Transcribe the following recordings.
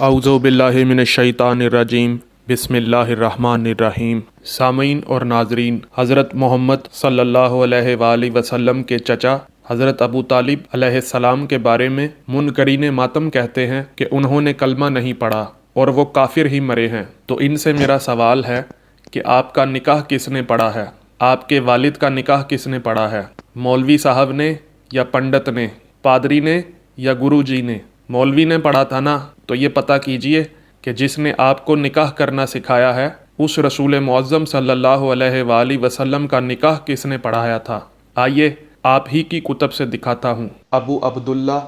اعوذ باللہ من الشیطان الرجیم بسم اللہ الرحمن الرحیم۔ سامعین اور ناظرین، حضرت محمد صلی اللہ علیہ وآلہ وسلم کے چچا حضرت ابو طالب علیہ السلام کے بارے میں منکرین ماتم کہتے ہیں کہ انہوں نے کلمہ نہیں پڑھا اور وہ کافر ہی مرے ہیں۔ تو ان سے میرا سوال ہے کہ آپ کا نکاح کس نے پڑھا ہے؟ آپ کے والد کا نکاح کس نے پڑھا ہے؟ مولوی صاحب نے یا پنڈت نے؟ پادری نے یا گرو جی نے؟ مولوی نے پڑھا تھا نا، تو یہ پتہ کیجئے کہ جس نے آپ کو نکاح کرنا سکھایا ہے اس رسول معظم صلی اللہ علیہ وآلہ وسلم کا نکاح کس نے پڑھایا تھا؟ آئیے آپ ہی کی کتب سے دکھاتا ہوں۔ ابو عبداللہ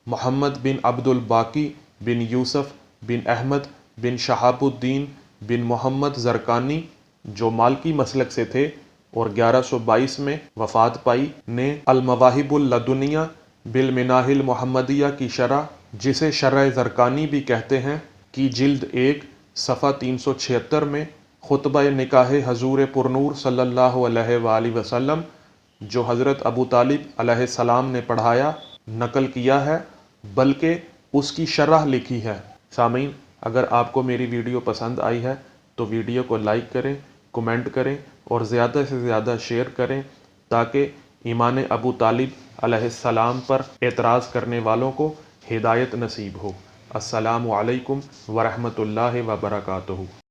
محمد بن عبد الباقی بن یوسف بن احمد بن شہاب الدین بن محمد زرقانی، جو مالکی مسلک سے تھے اور 1122 میں وفات پائی، نے المواہب اللدنیہ بالمناہ المحمدیہ کی شرح، جسے شرح زرقانی بھی کہتے ہیں، کی جلد 1 صفحہ 376 میں خطبہ نکاح حضور پرنور صلی اللہ علیہ وآلہ وسلم، جو حضرت ابو طالب علیہ السلام نے پڑھایا، نقل کیا ہے، بلکہ اس کی شرح لکھی ہے۔ سامعین، اگر آپ کو میری ویڈیو پسند آئی ہے تو ویڈیو کو لائک کریں، کمنٹ کریں اور زیادہ سے زیادہ شیئر کریں تاکہ ایمان ابو طالب علیہ السلام پر اعتراض کرنے والوں کو ہدایت نصیب ہو۔ السلام علیکم ورحمۃ اللہ وبرکاتہ۔